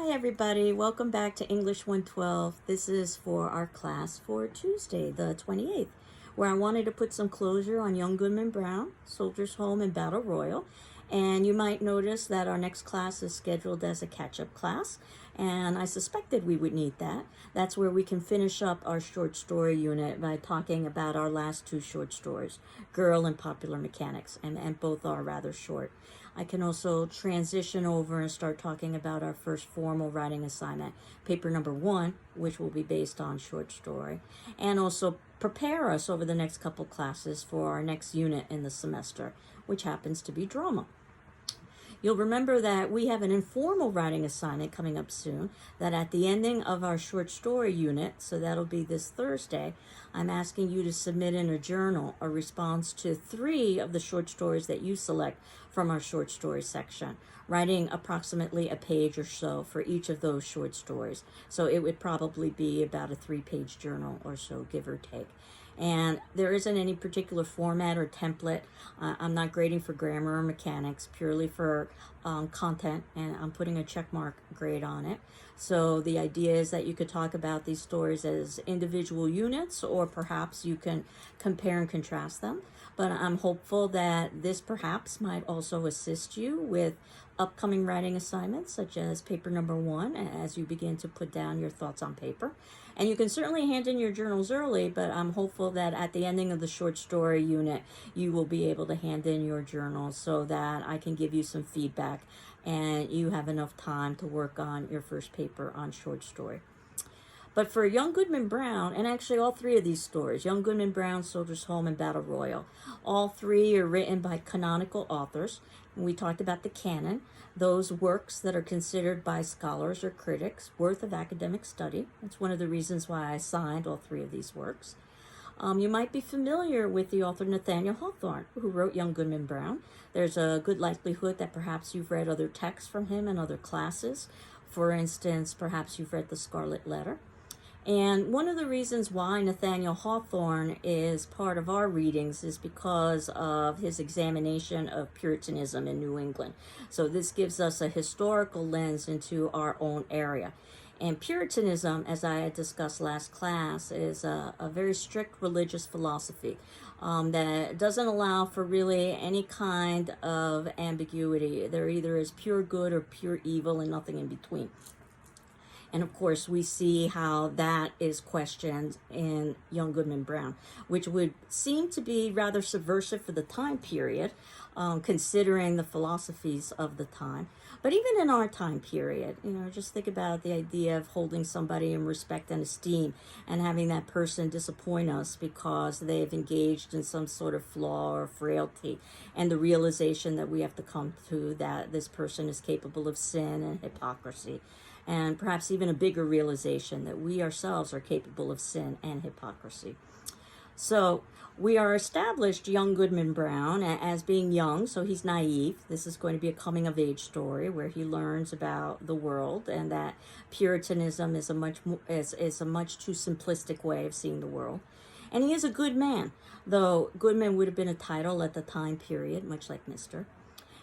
Hi everybody, welcome back to English 112. This is for our class for Tuesday, the 28th, where I wanted to put some closure on Young Goodman Brown, Soldier's Home and Battle Royal. And you might notice that our next class is scheduled as a catch-up class, and I suspected we would need that. That's where we can finish up our short story unit by talking about our last two short stories, Girl and Popular Mechanics, and both are rather short. I can also transition over and start talking about our first formal writing assignment, paper number 1, which will be based on short story, and also prepare us over the next couple classes for our next unit in the semester, which happens to be drama. You'll remember that we have an informal writing assignment coming up soon, that at the ending of our short story unit, so that'll be this Thursday, I'm asking you to submit in a journal a response to 3 of the short stories that you select from our short story section, writing approximately a page or so for each of those short stories. So it would probably be about a 3-page journal or so, give or take. And there isn't any particular format or template. I'm not grading for grammar or mechanics, purely for content, and I'm putting a check mark grade on it. So the idea is that you could talk about these stories as individual units, or perhaps you can compare and contrast them. But I'm hopeful that this perhaps might also assist you with upcoming writing assignments, such as paper number 1, as you begin to put down your thoughts on paper. And you can certainly hand in your journals early, but I'm hopeful that at the ending of the short story unit, you will be able to hand in your journals so that I can give you some feedback and you have enough time to work on your first paper on short story. But for Young Goodman Brown, and actually all 3 of these stories, Young Goodman Brown, Soldier's Home, and Battle Royal, all 3 are written by canonical authors. And we talked about the canon, those works that are considered by scholars or critics worth of academic study. That's one of the reasons why I assigned all 3 of these works. You might be familiar with the author Nathaniel Hawthorne, who wrote Young Goodman Brown. There's a good likelihood that perhaps you've read other texts from him in other classes. For instance, perhaps you've read The Scarlet Letter. And one of the reasons why Nathaniel Hawthorne is part of our readings is because of his examination of Puritanism in New England. So this gives us a historical lens into our own area. And Puritanism, as I had discussed last class, is a very strict religious philosophy that doesn't allow for really any kind of ambiguity. There either is pure good or pure evil and nothing in between. And of course, we see how that is questioned in Young Goodman Brown, which would seem to be rather subversive for the time period, considering the philosophies of the time. But even in our time period, just think about the idea of holding somebody in respect and esteem and having that person disappoint us because they've engaged in some sort of flaw or frailty, and the realization that we have to come to that this person is capable of sin and hypocrisy. And perhaps even a bigger realization that we ourselves are capable of sin and hypocrisy. So we are established Young Goodman Brown as being young, so he's naive. This is going to be a coming-of-age story where he learns about the world and that Puritanism is a much too simplistic way of seeing the world. And he is a good man, though Goodman would have been a title at the time period, much like Mr.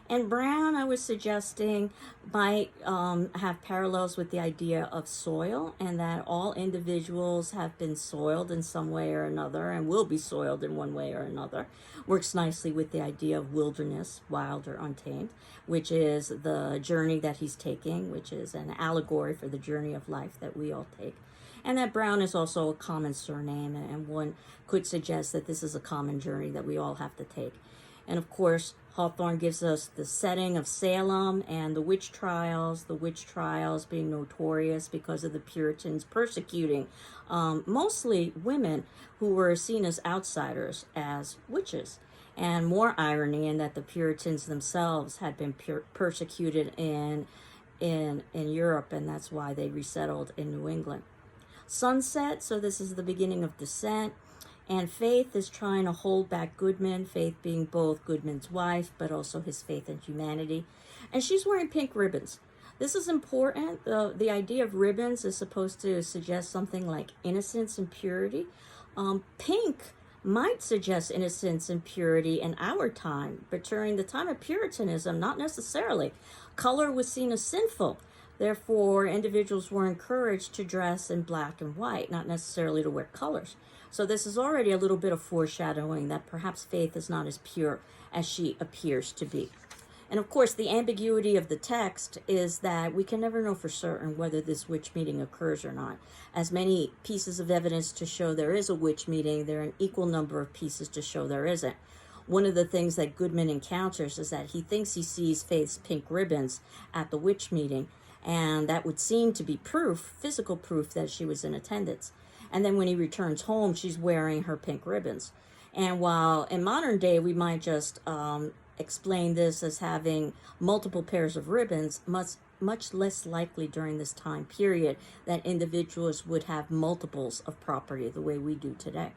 And Brown, I was suggesting, might have parallels with the idea of soil, and that all individuals have been soiled in some way or another and will be soiled in one way or another. Works nicely with the idea of wilderness, wild or untamed, which is the journey that he's taking, which is an allegory for the journey of life that we all take. And that Brown is also a common surname, and one could suggest that this is a common journey that we all have to take. And of course, Hawthorne gives us the setting of Salem and the witch trials being notorious because of the Puritans persecuting mostly women who were seen as outsiders, as witches. And more irony in that the Puritans themselves had been persecuted in Europe, and that's why they resettled in New England. Sunset, so this is the beginning of descent. And Faith is trying to hold back Goodman, Faith being both Goodman's wife, but also his faith in humanity. And she's wearing pink ribbons. This is important. The idea of ribbons is supposed to suggest something like innocence and purity. Pink might suggest innocence and purity in our time, but during the time of Puritanism, not necessarily. Color was seen as sinful. Therefore, individuals were encouraged to dress in black and white, not necessarily to wear colors. So this is already a little bit of foreshadowing that perhaps Faith is not as pure as she appears to be. And of course, the ambiguity of the text is that we can never know for certain whether this witch meeting occurs or not. As many pieces of evidence to show there is a witch meeting, there are an equal number of pieces to show there isn't. One of the things that Goodman encounters is that he thinks he sees Faith's pink ribbons at the witch meeting, and that would seem to be proof, physical proof, that she was in attendance. And then when he returns home, she's wearing her pink ribbons. And while in modern day we might just explain this as having multiple pairs of ribbons, much less likely during this time period that individuals would have multiples of property the way we do today.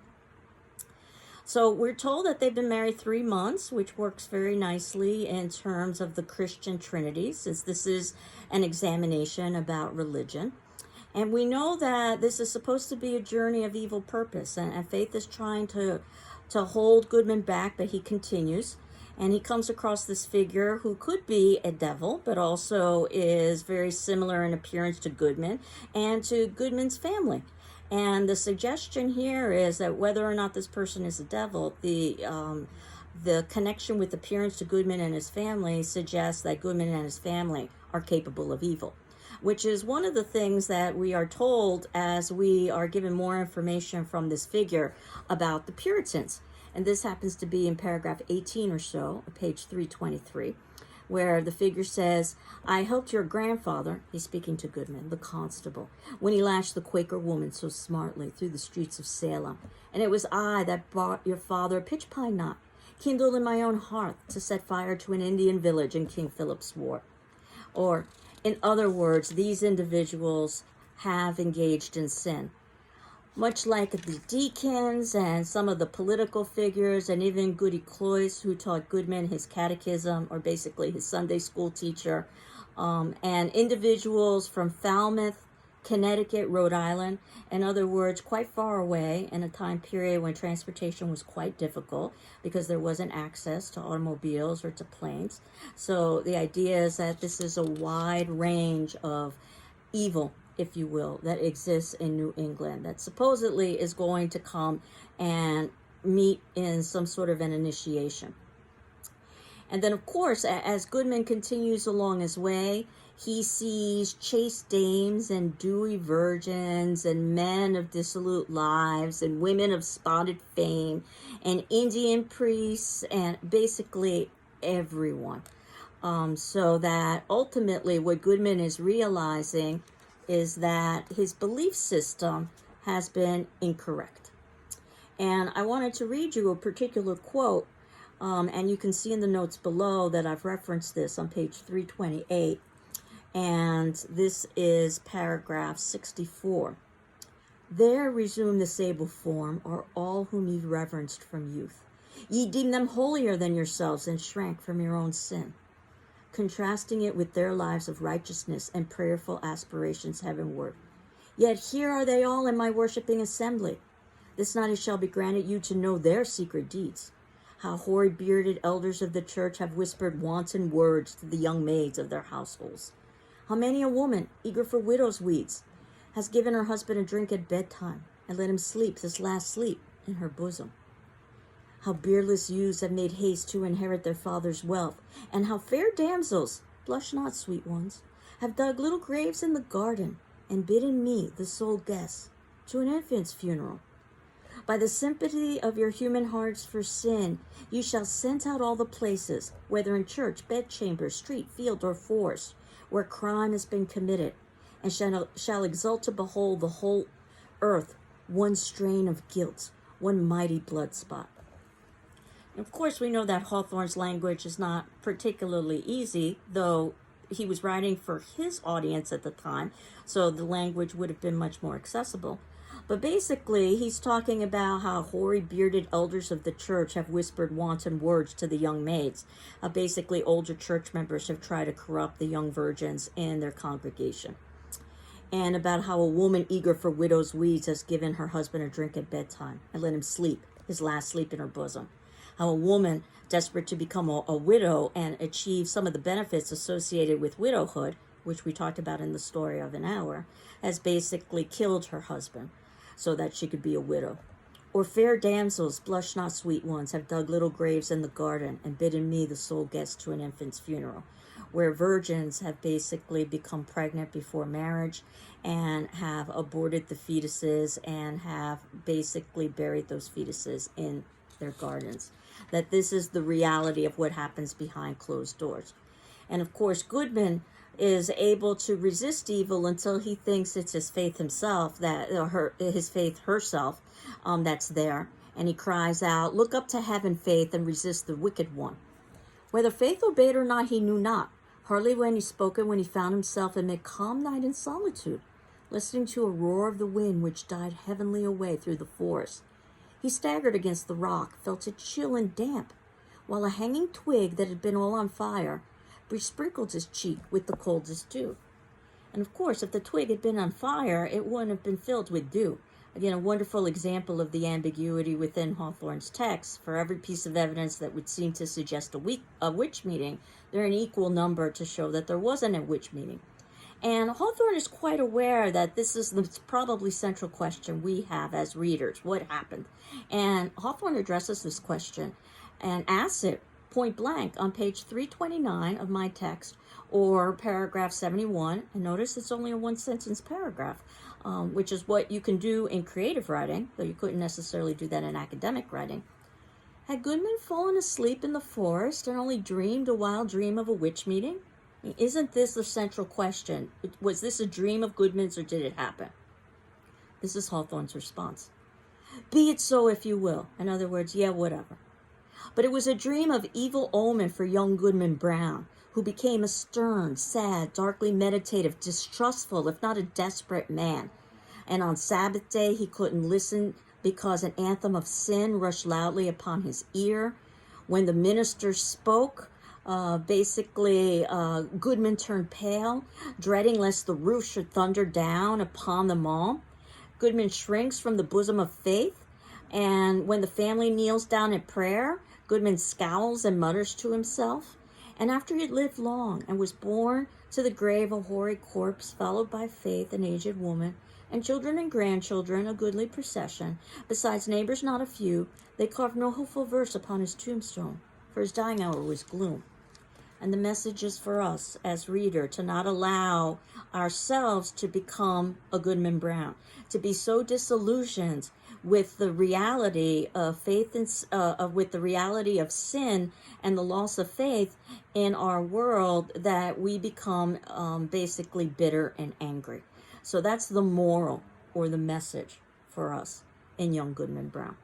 So we're told that they've been married 3 months, which works very nicely in terms of the Christian Trinity, since this is an examination about religion. And we know that this is supposed to be a journey of evil purpose, and Faith is trying to hold Goodman back, but he continues. And he comes across this figure who could be a devil, but also is very similar in appearance to Goodman and to Goodman's family. And the suggestion here is that whether or not this person is a devil, the connection with appearance to Goodman and his family suggests that Goodman and his family are capable of evil, which is one of the things that we are told as we are given more information from this figure about the Puritans. And this happens to be in paragraph 18 or so, page 323, where the figure says, "I helped your grandfather," he's speaking to Goodman, the constable, "when he lashed the Quaker woman so smartly through the streets of Salem. And it was I that bought your father a pitch pine knot, kindled in my own hearth to set fire to an Indian village in King Philip's War." Or, in other words, these individuals have engaged in sin. Much like the deacons and some of the political figures and even Goody Cloyce, who taught Goodman his catechism, or basically his Sunday school teacher, and individuals from Falmouth, Connecticut, Rhode Island, in other words, quite far away in a time period when transportation was quite difficult because there wasn't access to automobiles or to planes. So the idea is that this is a wide range of evil, if you will, that exists in New England that supposedly is going to come and meet in some sort of an initiation. And then, of course, as Goodman continues along his way, he sees chaste dames and dewy virgins and men of dissolute lives and women of spotted fame and Indian priests and basically everyone. So that ultimately what Goodman is realizing is that his belief system has been incorrect. And I wanted to read you a particular quote, and you can see in the notes below that I've referenced this on page 328, and this is paragraph 64. "There, resumed the sable form, are all whom ye reverenced from youth. Ye deemed them holier than yourselves and shrank from your own sin, contrasting it with their lives of righteousness and prayerful aspirations heavenward. Yet here are they all in my worshiping assembly. This night it shall be granted you to know their secret deeds. How hoary bearded elders of the church have whispered wanton words to the young maids of their households. How many a woman, eager for widow's weeds, has given her husband a drink at bedtime and let him sleep his last sleep in her bosom. How beardless youths have made haste to inherit their father's wealth, and how fair damsels, blush not, sweet ones, have dug little graves in the garden, and bidden me, the sole guest, to an infant's funeral. By the sympathy of your human hearts for sin, you shall scent out all the places, whether in church, bedchamber, street, field, or forest, where crime has been committed, and shall exult to behold the whole earth, one strain of guilt, one mighty blood spot." Of course, we know that Hawthorne's language is not particularly easy, though he was writing for his audience at the time, so the language would have been much more accessible. But basically, he's talking about how hoary bearded elders of the church have whispered wanton words to the young maids. Basically, older church members have tried to corrupt the young virgins in their congregation. And about how a woman eager for widow's weeds has given her husband a drink at bedtime and let him sleep his last sleep in her bosom. How a woman desperate to become a widow and achieve some of the benefits associated with widowhood, which we talked about in the story of an hour, has basically killed her husband so that she could be a widow. Or fair damsels, blush not, sweet ones, have dug little graves in the garden and bidden me the sole guest to an infant's funeral, where virgins have basically become pregnant before marriage and have aborted the fetuses and have basically buried those fetuses in their gardens. That this is the reality of what happens behind closed doors. And of course, Goodman is able to resist evil until he thinks it's his faith himself, his faith herself, that's there. And he cries out, "Look up to heaven, faith, and resist the wicked one." Whether faith obeyed or not, he knew not. Hardly when he spoke it, when he found himself amid calm night and solitude, listening to a roar of the wind which died heavenly away through the forest. He staggered against the rock, felt it chill and damp, while a hanging twig that had been all on fire besprinkled his cheek with the coldest dew. And of course, if the twig had been on fire, it wouldn't have been filled with dew. Again, a wonderful example of the ambiguity within Hawthorne's text. For every piece of evidence that would seem to suggest a witch meeting, they're an equal number to show that there wasn't a witch meeting. And Hawthorne is quite aware that this is the probably central question we have as readers. What happened? And Hawthorne addresses this question and asks it point blank on page 329 of my text, or paragraph 71. And notice it's only a one-sentence paragraph, which is what you can do in creative writing, though you couldn't necessarily do that in academic writing. Had Goodman fallen asleep in the forest and only dreamed a wild dream of a witch meeting? Isn't this the central question? Was this a dream of Goodman's, or did it happen? This is Hawthorne's response. Be it so if you will. In other words, yeah, whatever. But it was a dream of evil omen for young Goodman Brown, who became a stern, sad, darkly meditative, distrustful, if not a desperate man. And on Sabbath day, he couldn't listen because an anthem of sin rushed loudly upon his ear. When the minister spoke, Goodman turned pale, dreading lest the roof should thunder down upon them all. Goodman shrinks from the bosom of faith, and when the family kneels down in prayer, Goodman scowls and mutters to himself. And after he had lived long and was borne to the grave a hoary corpse, followed by Faith, an aged woman, and children and grandchildren, a goodly procession, besides neighbors not a few, they carved no hopeful verse upon his tombstone, for his dying hour was gloom. And the message is for us as reader to not allow ourselves to become a Goodman Brown, to be so disillusioned with the reality of faith and with the reality of sin and the loss of faith in our world that we become basically bitter and angry. So that's the moral or the message for us in Young Goodman Brown.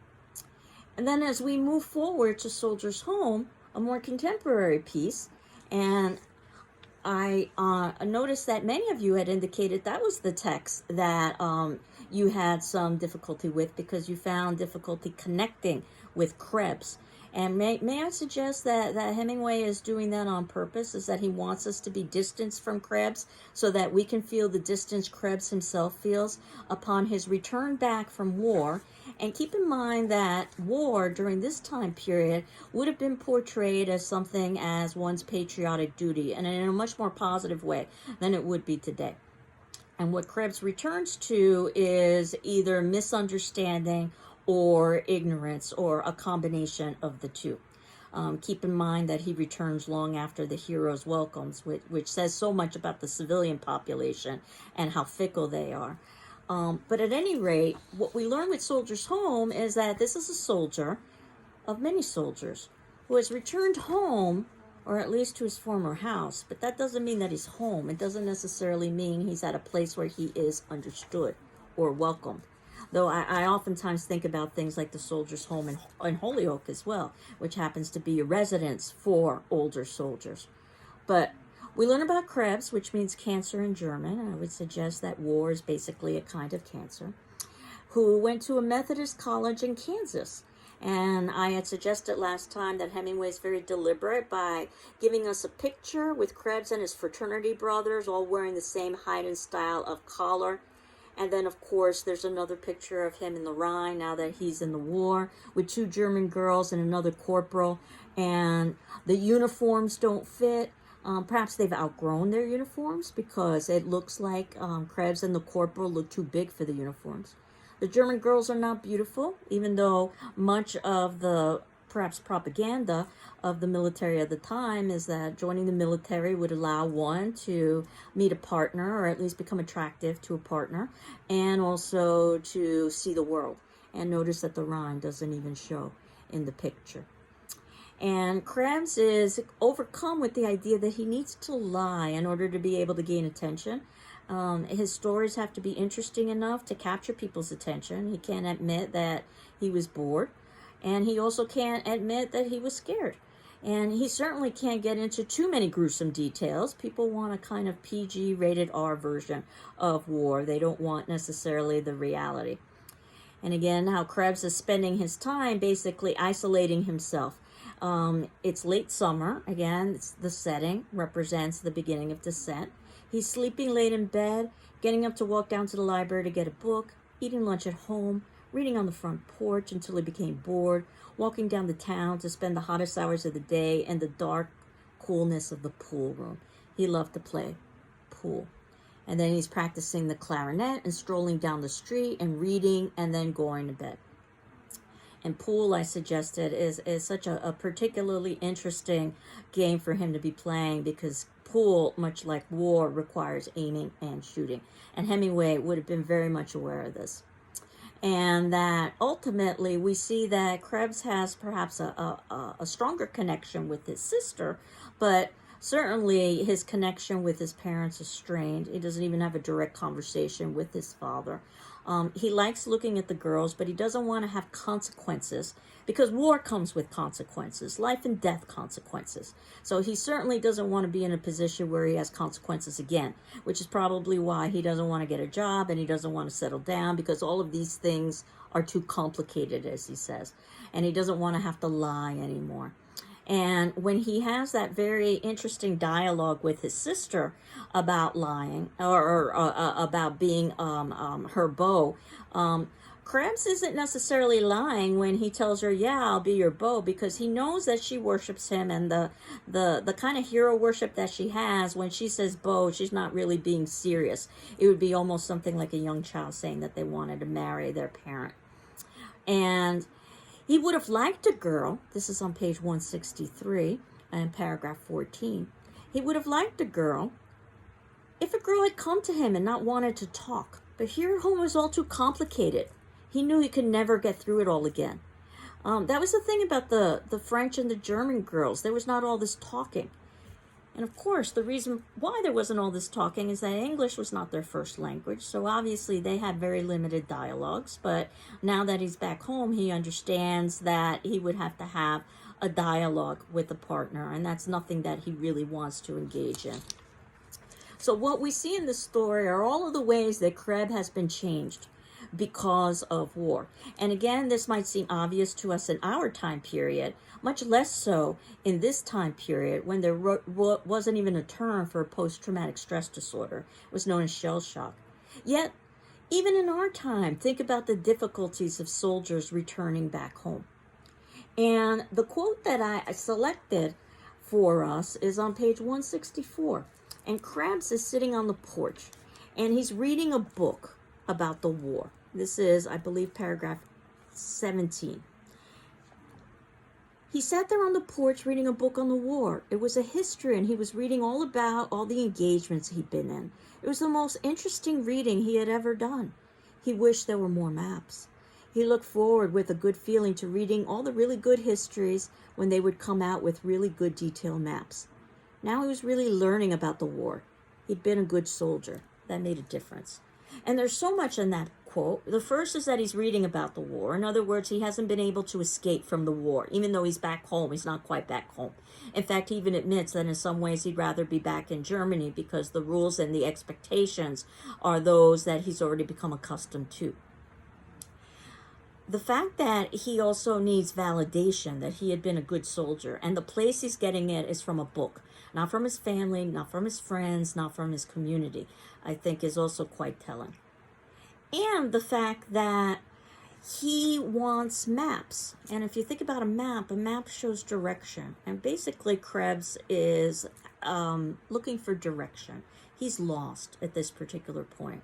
And then as we move forward to Soldier's Home, a more contemporary piece, and I noticed that many of you had indicated that was the text that you had some difficulty with because you found difficulty connecting with Krebs. And may I suggest that Hemingway is doing that on purpose, is that he wants us to be distanced from Krebs so that we can feel the distance Krebs himself feels upon his return back from war. And keep in mind that war during this time period would have been portrayed as something as one's patriotic duty, and in a much more positive way than it would be today. And what Krebs returns to is either misunderstanding or ignorance, or a combination of the two. Keep in mind that he returns long after the hero's welcomes, which says so much about the civilian population and how fickle they are. But at any rate, what we learn with Soldier's Home is that this is a soldier of many soldiers who has returned home, or at least to his former house. But that doesn't mean that he's home. It doesn't necessarily mean he's at a place where he is understood or welcomed. Though I oftentimes think about things like the Soldier's Home in Holyoke as well, which happens to be a residence for older soldiers. But we learn about Krebs, which means cancer in German, and I would suggest that war is basically a kind of cancer, who went to a Methodist college in Kansas. And I had suggested last time that Hemingway is very deliberate by giving us a picture with Krebs and his fraternity brothers all wearing the same height and style of collar. And then, of course, there's another picture of him in the Rhine now that he's in the war with two German girls and another corporal. And the uniforms don't fit. Perhaps they've outgrown their uniforms because it looks like Krebs and the corporal look too big for the uniforms. The German girls are not beautiful, even though much of the perhaps propaganda of the military at the time is that joining the military would allow one to meet a partner or at least become attractive to a partner and also to see the world. And notice that the Rhine doesn't even show in the picture. And Krebs is overcome with the idea that he needs to lie in order to be able to gain attention. His stories have to be interesting enough to capture people's attention. He can't admit that he was bored. And he also can't admit that he was scared. And he certainly can't get into too many gruesome details. People want a kind of PG rated R version of war. They don't want necessarily the reality. And again, how Krebs is spending his time basically isolating himself. It's late summer. Again, the setting represents the beginning of descent. He's sleeping late in bed, getting up to walk down to the library to get a book, eating lunch at home, reading on the front porch until he became bored, walking down the town to spend the hottest hours of the day in the dark coolness of the pool room. He loved to play pool. And then he's practicing the clarinet and strolling down the street and reading and then going to bed. And pool, I suggested, is such a particularly interesting game for him to be playing because pool, much like war, requires aiming and shooting. And Hemingway would have been very much aware of this. And that ultimately we see that Krebs has perhaps a stronger connection with his sister, but certainly his connection with his parents is strained. He doesn't even have a direct conversation with his father. He likes looking at the girls, but he doesn't want to have consequences because war comes with consequences, life and death consequences. So he certainly doesn't want to be in a position where he has consequences again, which is probably why he doesn't want to get a job and he doesn't want to settle down because all of these things are too complicated, as he says. And he doesn't want to have to lie anymore. And when he has that very interesting dialogue with his sister about lying or about being her beau, Krebs isn't necessarily lying when he tells her, yeah, I'll be your beau, because he knows that she worships him, and the kind of hero worship that she has, when she says beau, she's not really being serious. It would be almost something like a young child saying that they wanted to marry their parent. And he would have liked a girl, this is on page 163 and paragraph 14. He would have liked a girl if a girl had come to him and not wanted to talk. But here at home was all too complicated. He knew he could never get through it all again. That was the thing about the French and the German girls. There was not all this talking. And of course, the reason why there wasn't all this talking is that English was not their first language. So obviously they had very limited dialogues. But now that he's back home, he understands that he would have to have a dialogue with a partner. And that's nothing that he really wants to engage in. So what we see in this story are all of the ways that Krebs has been changed because of war. And again, this might seem obvious to us in our time period, much less so in this time period when there wasn't even a term for post-traumatic stress disorder. It was known as shell shock. Yet, even in our time, think about the difficulties of soldiers returning back home. And the quote that I selected for us is on page 164. And Krebs is sitting on the porch, and he's reading a book about the war. This is, I believe, paragraph 17. He sat there on the porch reading a book on the war. It was a history, and he was reading all about all the engagements he'd been in. It was the most interesting reading he had ever done. He wished there were more maps. He looked forward with a good feeling to reading all the really good histories when they would come out with really good detailed maps. Now he was really learning about the war. He'd been a good soldier. That made a difference. And there's so much in that quote. The first is that he's reading about the war. In other words, he hasn't been able to escape from the war. Even though he's back home, he's not quite back home. In fact, he even admits that in some ways he'd rather be back in Germany because the rules and the expectations are those that he's already become accustomed to. The fact that he also needs validation that he had been a good soldier, and the place he's getting it is from a book, not from his family, not from his friends, not from his community, I think is also quite telling. And the fact that he wants maps. And if you think about a map shows direction. And basically, Krebs is looking for direction. He's lost at this particular point.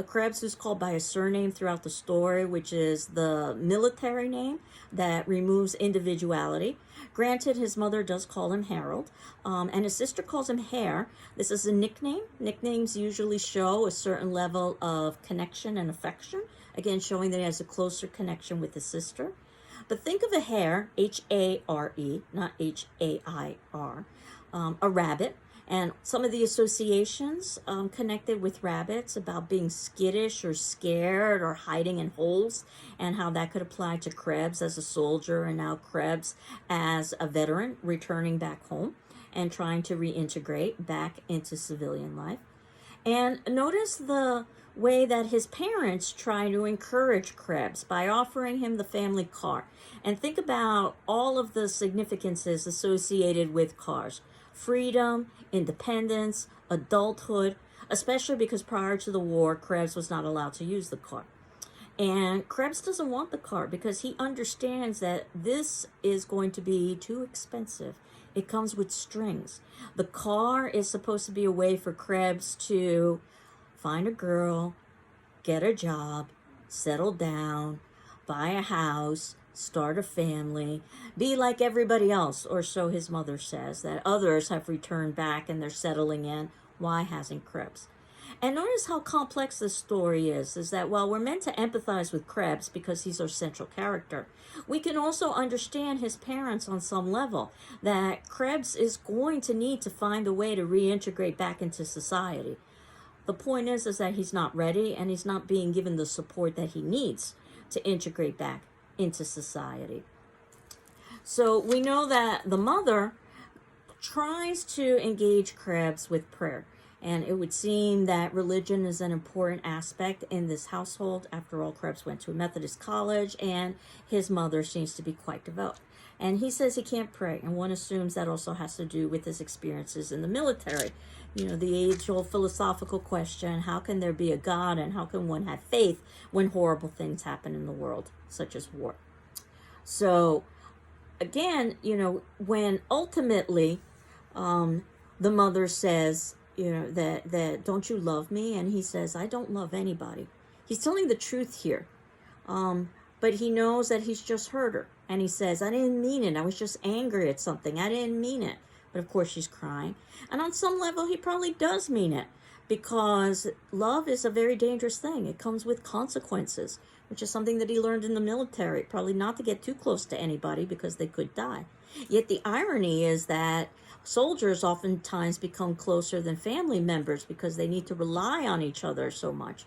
Krebs is called by a surname throughout the story, which is the military name that removes individuality. Granted, his mother does call him Harold, and his sister calls him Hare. This is a nickname. Nicknames usually show a certain level of connection and affection, again, showing that he has a closer connection with his sister. But think of a hare, H-A-R-E, not H-A-I-R, a rabbit. And some of the associations connected with rabbits about being skittish or scared or hiding in holes, and how that could apply to Krebs as a soldier and now Krebs as a veteran returning back home and trying to reintegrate back into civilian life. And notice the way that his parents try to encourage Krebs by offering him the family car. And think about all of the significances associated with cars. Freedom, independence, adulthood, especially because prior to the war, Krebs was not allowed to use the car. And Krebs doesn't want the car because he understands that this is going to be too expensive. It comes with strings. The car is supposed to be a way for Krebs to find a girl, get a job, settle down, buy a house, start a family, be like everybody else, or so his mother says, that others have returned back and they're settling in. Why hasn't Krebs? And notice how complex this story is that while we're meant to empathize with Krebs because he's our central character, we can also understand his parents on some level, that Krebs is going to need to find a way to reintegrate back into society. The point is that he's not ready and he's not being given the support that he needs to integrate back into society. So we know that the mother tries to engage Krebs with prayer. And it would seem that religion is an important aspect in this household. After all, Krebs went to a Methodist college and his mother seems to be quite devout. And he says he can't pray. And one assumes that also has to do with his experiences in the military. You know, the age-old philosophical question, how can there be a God and how can one have faith when horrible things happen in the world, such as war? So, again, you know, when ultimately the mother says, you know, that don't you love me? And he says, I don't love anybody. He's telling the truth here. But he knows that he's just hurt her. And he says, I didn't mean it. I was just angry at something. I didn't mean it. But of course she's crying. And on some level, he probably does mean it. Because love is a very dangerous thing. It comes with consequences, which is something that he learned in the military. Probably not to get too close to anybody because they could die. Yet the irony is that soldiers oftentimes become closer than family members because they need to rely on each other so much.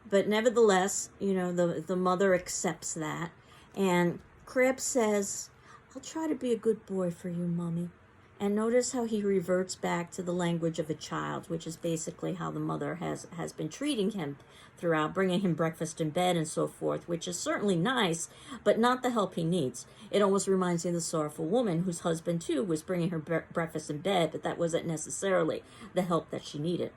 But nevertheless, you know, the mother accepts that. And Krebs says, I'll try to be a good boy for you, Mommy. And notice how he reverts back to the language of a child, which is basically how the mother has been treating him throughout, bringing him breakfast in bed and so forth, which is certainly nice, but not the help he needs. It almost reminds me of the sorrowful woman whose husband, too, was bringing her breakfast in bed, but that wasn't necessarily the help that she needed.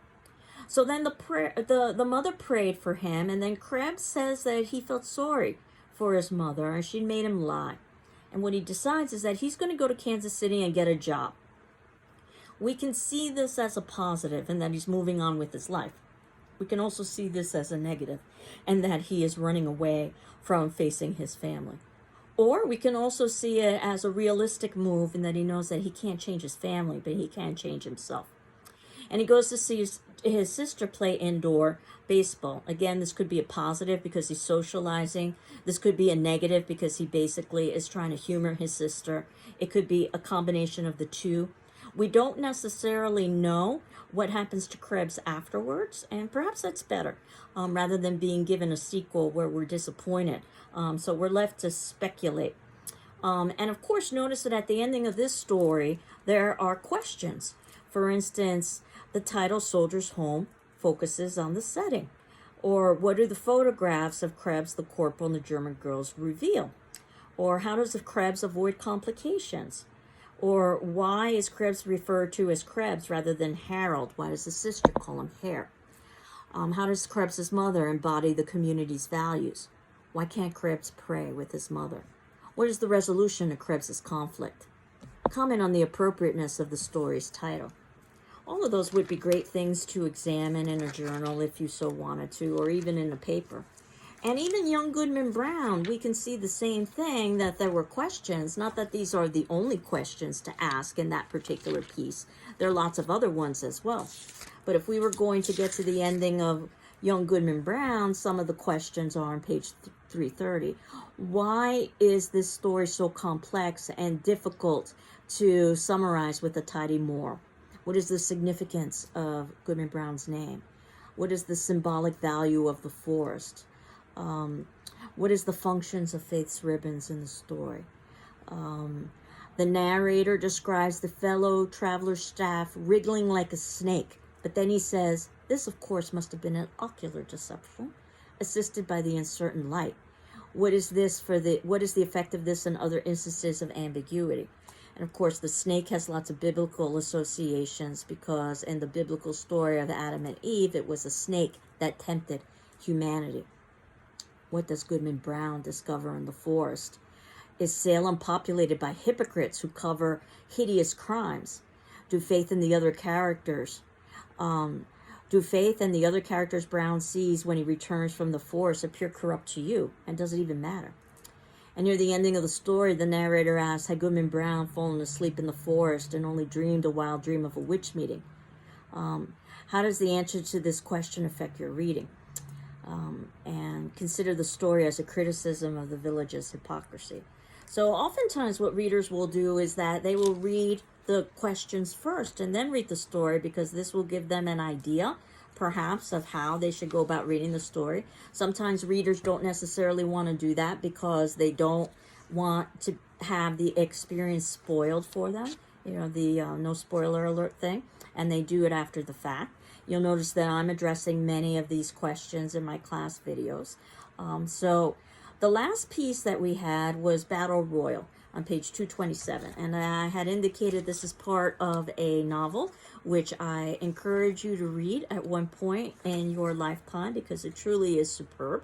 So then the mother prayed for him, and then Krebs says that he felt sorry for his mother, and she made him lie. And what he decides is that he's going to go to Kansas City and get a job. We can see this as a positive and that he's moving on with his life. We can also see this as a negative and that he is running away from facing his family. Or we can also see it as a realistic move in that he knows that he can't change his family, but he can change himself. And he goes to see his sister play indoor baseball. Again, this could be a positive because he's socializing. This could be a negative because he basically is trying to humor his sister. It could be a combination of the two. We don't necessarily know what happens to Krebs afterwards, and perhaps that's better, rather than being given a sequel where we're disappointed. So we're left to speculate. And of course, notice that at the ending of this story, there are questions. For instance, the title Soldier's Home focuses on the setting. Or what do the photographs of Krebs, the corporal, and the German girls reveal? Or how does the Krebs avoid complications? Or why is Krebs referred to as Krebs rather than Harold? Why does the sister call him Hare? How does Krebs' mother embody the community's values? Why can't Krebs pray with his mother? What is the resolution to Krebs's conflict? Comment on the appropriateness of the story's title. All of those would be great things to examine in a journal if you so wanted to, or even in a paper. And even young Goodman Brown, we can see the same thing, that there were questions. Not that these are the only questions to ask in that particular piece. There are lots of other ones as well. But if we were going to get to the ending of young Goodman Brown, some of the questions are on page 330. Why is this story so complex and difficult to summarize with a tidy moral? What is the significance of Goodman Brown's name? What is the symbolic value of the forest? What is the functions of Faith's ribbons in the story? The narrator describes the fellow traveler's staff wriggling like a snake, but then he says, this of course must have been an ocular deception, assisted by the uncertain light. What is the effect of this in other instances of ambiguity? And of course, the snake has lots of biblical associations, because in the biblical story of Adam and Eve, it was a snake that tempted humanity. What does Goodman Brown discover in the forest? Is Salem populated by hypocrites who cover hideous crimes? Do Faith and the other characters Brown sees when he returns from the forest appear corrupt to you? And does it even matter? And near the ending of the story, the narrator asks, had Goodman Brown fallen asleep in the forest and only dreamed a wild dream of a witch meeting? How does the answer to this question affect your reading? And consider the story as a criticism of the village's hypocrisy. So oftentimes what readers will do is that they will read the questions first and then read the story, because this will give them an idea, perhaps, of how they should go about reading the story. Sometimes readers don't necessarily want to do that because they don't want to have the experience spoiled for them, the no spoiler alert thing, and they do it after the fact. You'll notice that I'm addressing many of these questions in my class videos. So the last piece that we had was Battle Royal on page 227. And I had indicated this is part of a novel, which I encourage you to read at one point in your lifetime, because it truly is superb.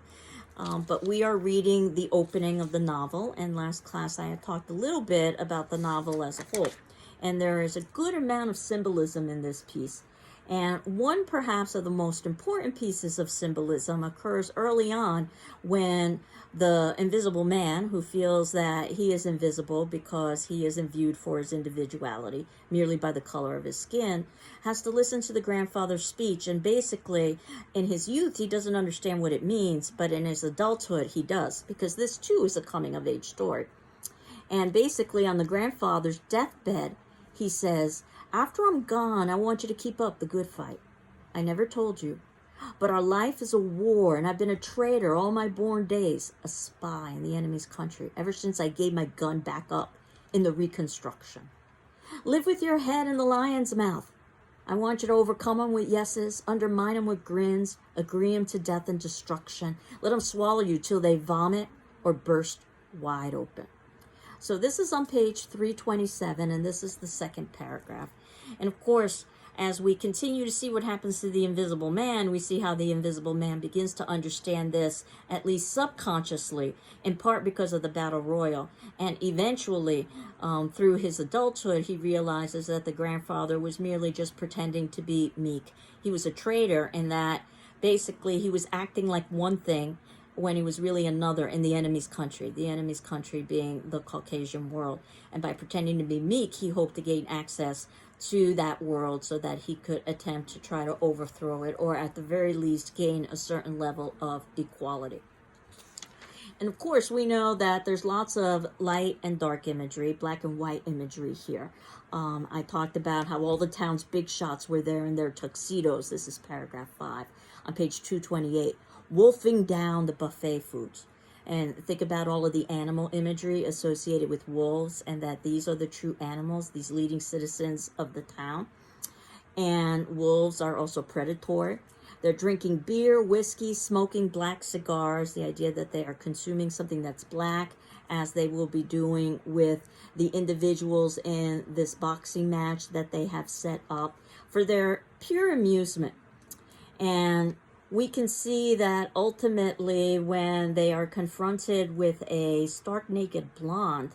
But we are reading the opening of the novel. And last class I had talked a little bit about the novel as a whole. And there is a good amount of symbolism in this piece. And one perhaps of the most important pieces of symbolism occurs early on, when the invisible man, who feels that he is invisible because he isn't viewed for his individuality merely by the color of his skin, has to listen to the grandfather's speech. And basically, in his youth, he doesn't understand what it means, but in his adulthood, he does, because this too is a coming-of-age story. And basically, on the grandfather's deathbed, he says, after I'm gone, I want you to keep up the good fight. I never told you, but our life is a war, and I've been a traitor all my born days, a spy in the enemy's country, ever since I gave my gun back up in the Reconstruction. Live with your head in the lion's mouth. I want you to overcome them with yeses, undermine them with grins, agree them to death and destruction. Let them swallow you till they vomit or burst wide open. So this is on page 327, and this is the second paragraph. And of course, as we continue to see what happens to the invisible man, we see how the invisible man begins to understand this, at least subconsciously, in part because of the Battle Royal. And eventually, through his adulthood, he realizes that the grandfather was merely just pretending to be meek. He was a traitor in that basically he was acting like one thing when he was really another in the enemy's country being the Caucasian world. And by pretending to be meek, he hoped to gain access to that world so that he could attempt to try to overthrow it, or at the very least gain a certain level of equality. And of course, we know that there's lots of light and dark imagery, black and white imagery here. I talked about how all the town's big shots were there in their tuxedos. This is paragraph 5 on page 228. Wolfing down the buffet foods. And think about all of the animal imagery associated with wolves, and that these are the true animals, these leading citizens of the town. And wolves are also predatory. They're drinking beer, whiskey, smoking black cigars, the idea that they are consuming something that's black, as they will be doing with the individuals in this boxing match that they have set up for their pure amusement. And we can see that ultimately when they are confronted with a stark naked blonde,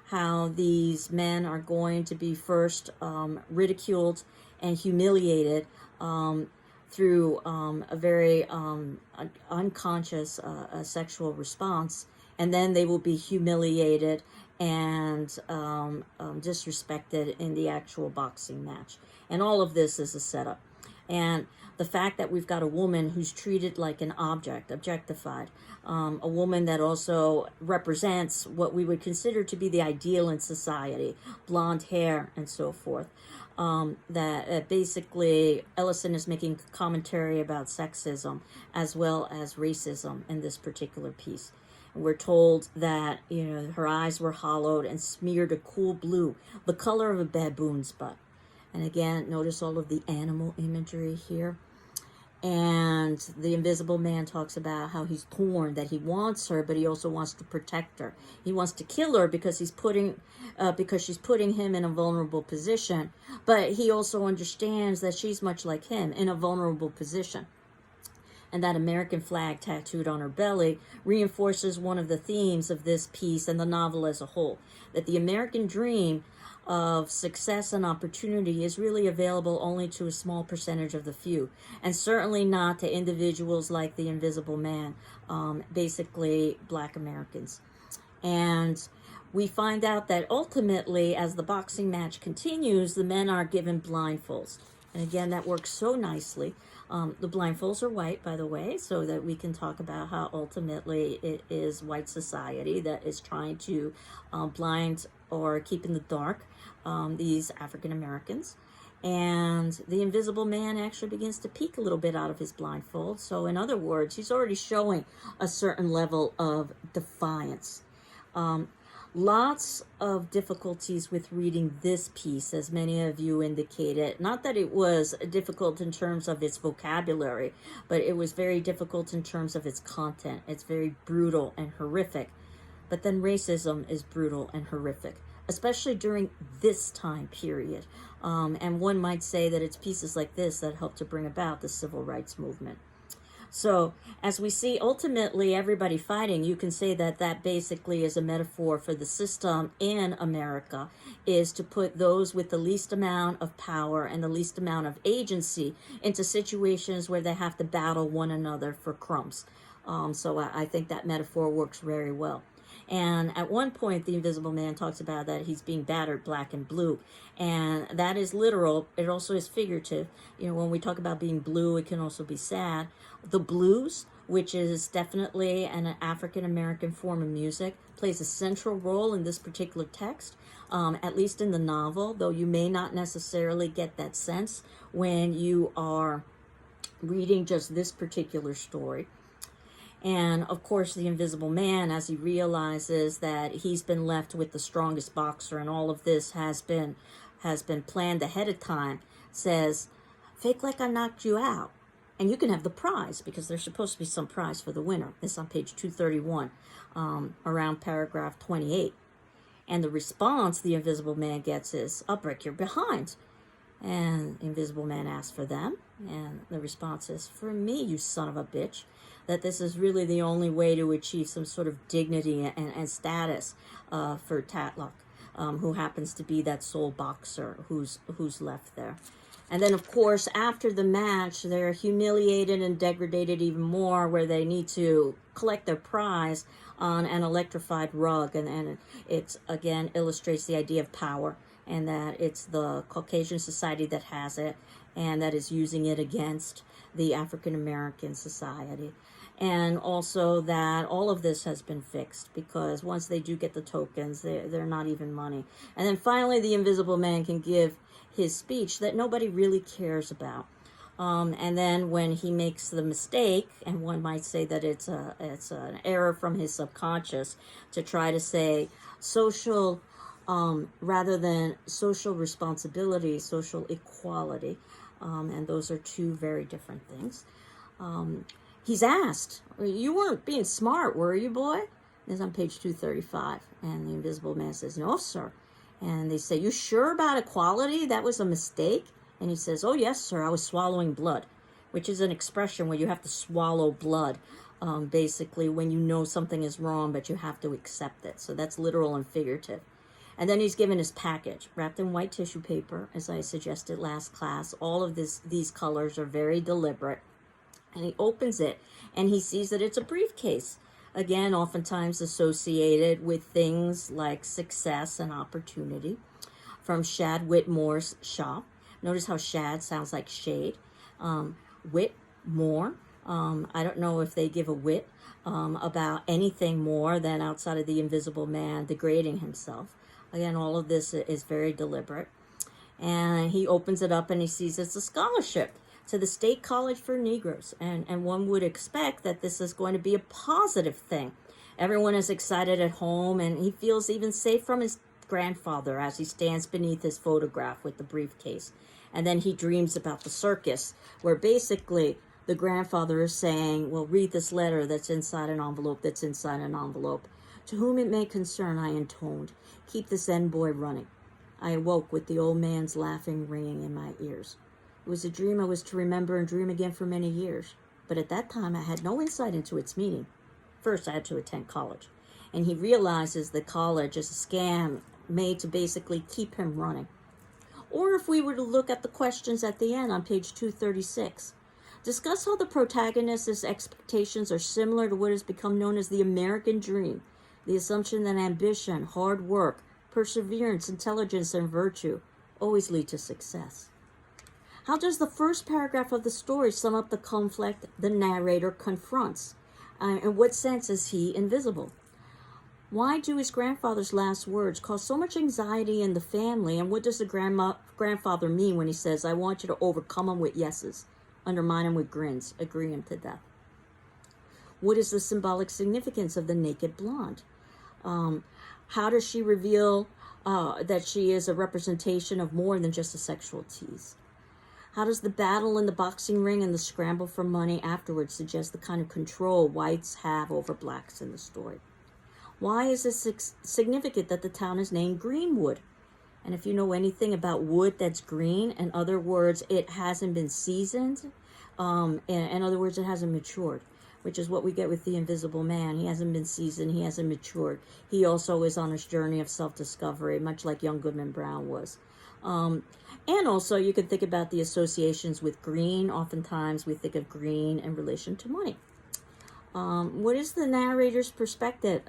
how these men are going to be first ridiculed and humiliated through a very unconscious sexual response, and then they will be humiliated and disrespected in the actual boxing match. And all of this is a setup. And the fact that we've got a woman who's treated like an object, objectified, a woman that also represents what we would consider to be the ideal in society, blonde hair and so forth. That basically Ellison is making commentary about sexism as well as racism in this particular piece. And we're told that, you know, her eyes were hollowed and smeared a cool blue, the color of a baboon's butt. And again, notice all of the animal imagery here. And the Invisible Man talks about how he's torn, that he wants her, but he also wants to protect her. He wants to kill her because she's putting him in a vulnerable position. But he also understands that she's much like him, in a vulnerable position. And that American flag tattooed on her belly reinforces one of the themes of this piece and the novel as a whole, that the American dream of success and opportunity is really available only to a small percentage of the few, and certainly not to individuals like the Invisible Man, basically Black Americans. And we find out that ultimately, as the boxing match continues, the men are given blindfolds. And again, that works so nicely. The blindfolds are white, by the way, so that we can talk about how ultimately it is white society that is trying to blind or keep in the dark these African Americans. And the Invisible Man actually begins to peek a little bit out of his blindfold. So in other words, he's already showing a certain level of defiance. Lots of difficulties with reading this piece, as many of you indicated. Not that it was difficult in terms of its vocabulary, but it was very difficult in terms of its content. It's very brutal and horrific. But then racism is brutal and horrific, especially during this time period. And one might say that it's pieces like this that helped to bring about the civil rights movement. So as we see ultimately everybody fighting, you can say that that basically is a metaphor for the system in America, is to put those with the least amount of power and the least amount of agency into situations where they have to battle one another for crumbs. So I think that metaphor works very well. And at one point, the Invisible Man talks about that he's being battered black and blue. And that is literal. It also is figurative. You know, when we talk about being blue, it can also be sad. The blues, which is definitely an African-American form of music, plays a central role in this particular text, at least in the novel, though you may not necessarily get that sense when you are reading just this particular story. And of course, the Invisible Man, as he realizes that he's been left with the strongest boxer and all of this has been planned ahead of time, says, fake like I knocked you out and you can have the prize, because there's supposed to be some prize for the winner. This is on page 231, around paragraph 28. And the response the Invisible Man gets is, I'll break your behind. And the Invisible Man asks for them, and the response is, for me, you son of a bitch. That this is really the only way to achieve some sort of dignity and status for Tatlock, who happens to be that sole boxer who's left there. And then, of course, after the match, they're humiliated and degraded even more, where they need to collect their prize on an electrified rug. And it, again, illustrates the idea of power, and that it's the Caucasian society that has it and that is using it against the African American society. And also that all of this has been fixed, because once they do get the tokens, they're not even money. And then finally, the Invisible Man can give his speech that nobody really cares about. And then when he makes the mistake, and one might say that it's an error from his subconscious to try to say social, rather than social responsibility, social equality. And those are two very different things. He's asked, you weren't being smart, were you, boy? It's on page 235. And the Invisible Man says, no, sir. And they say, you sure about equality? That was a mistake? And he says, oh, yes, sir, I was swallowing blood. which is an expression where you have to swallow blood, basically when you know something is wrong, but you have to accept it. So that's literal and figurative. And then he's given his package, wrapped in white tissue paper, as I suggested last class. All of these colors are very deliberate. And he opens it, and he sees that it's a briefcase. Again, oftentimes associated with things like success and opportunity. From Shad Whitmore's shop. Notice how Shad sounds like shade. Whitmore. I don't know if they give a whit about anything more than outside of the Invisible Man degrading himself. Again, all of this is very deliberate. And he opens it up and he sees it's a scholarship to the State College for Negroes. And one would expect that this is going to be a positive thing. Everyone is excited at home, and he feels even safe from his grandfather as he stands beneath his photograph with the briefcase. And then he dreams about the circus, where basically the grandfather is saying, well, read this letter that's inside an envelope, that's inside an envelope. To whom it may concern, I intoned, keep this end boy running. I awoke with the old man's laughing ringing in my ears. It was a dream I was to remember and dream again for many years. But at that time, I had no insight into its meaning. First, I had to attend college. And he realizes that college is a scam made to basically keep him running. Or if we were to look at the questions at the end on page 236, discuss how the protagonist's expectations are similar to what has become known as the American dream, the assumption that ambition, hard work, perseverance, intelligence, and virtue always lead to success. How does the first paragraph of the story sum up the conflict the narrator confronts? In what sense is he invisible? Why do his grandfather's last words cause so much anxiety in the family? And what does the grandfather mean when he says, I want you to overcome him with yeses, undermine him with grins, agree him to death? What is the symbolic significance of the naked blonde? How does she reveal that she is a representation of more than just a sexual tease? How does the battle in the boxing ring and the scramble for money afterwards suggest the kind of control whites have over blacks in the story? Why is it significant that the town is named Greenwood? And if you know anything about wood that's green, in other words, it hasn't been seasoned. In other words, it hasn't matured, which is what we get with the Invisible Man. He hasn't been seasoned. He hasn't matured. He also is on his journey of self-discovery, much like young Goodman Brown was. And also, you can think about the associations with green. Oftentimes, we think of green in relation to money. What is the narrator's perspective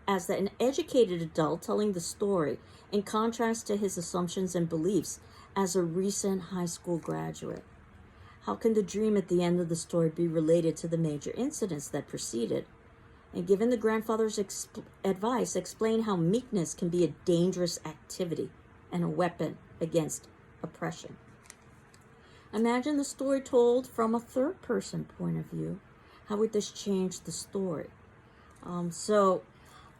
as an educated adult telling the story, in contrast to his assumptions and beliefs as a recent high school graduate? How can the dream at the end of the story be related to the major incidents that preceded? And given the grandfather's advice, explain how meekness can be a dangerous activity and a weapon against oppression. Imagine the story told from a third-person point of view. How would this change the story? So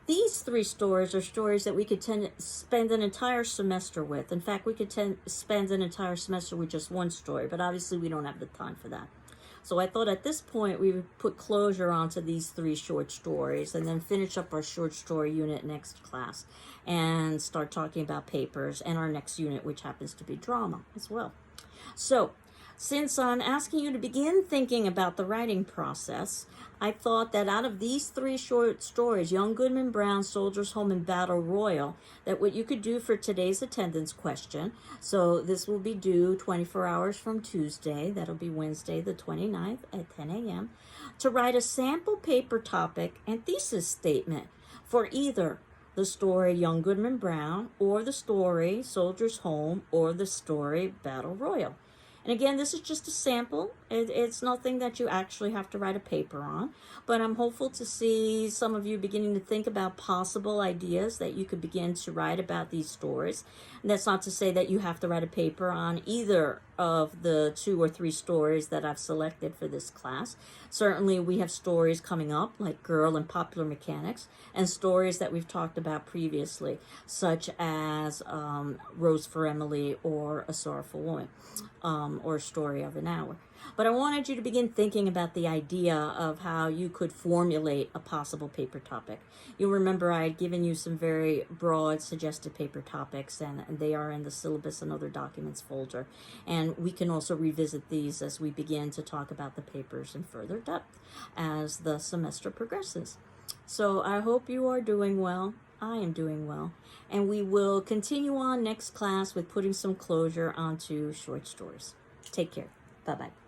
these three stories are stories that we could spend an entire semester with. In fact, we could spend an entire semester with just one story, but obviously we don't have the time for that. So I thought at this point we would put closure onto these three short stories and then finish up our short story unit next class and start talking about papers and our next unit, which happens to be drama as well. So since I'm asking you to begin thinking about the writing process, I thought that out of these three short stories, Young Goodman Brown, Soldier's Home, and Battle Royal, that what you could do for today's attendance question, so this will be due 24 hours from Tuesday, that'll be Wednesday the 29th at 10 a.m., to write a sample paper topic and thesis statement for either the story Young Goodman Brown, or the story Soldier's Home, or the story Battle Royal. And again, this is just a sample. It's nothing that you actually have to write a paper on. But I'm hopeful to see some of you beginning to think about possible ideas that you could begin to write about these stories. And that's not to say that you have to write a paper on either of the 2 or 3 stories that I've selected for this class. Certainly we have stories coming up like Girl and Popular Mechanics, and stories that we've talked about previously, such as Rose for Emily or A Sorrowful Woman, or A Story of an Hour. But I wanted you to begin thinking about the idea of how you could formulate a possible paper topic. You'll remember I had given you some very broad suggested paper topics, and they are in the syllabus and other documents folder. And we can also revisit these as we begin to talk about the papers in further depth as the semester progresses. So I hope you are doing well. I am doing well. And we will continue on next class with putting some closure onto short stories. Take care. Bye-bye.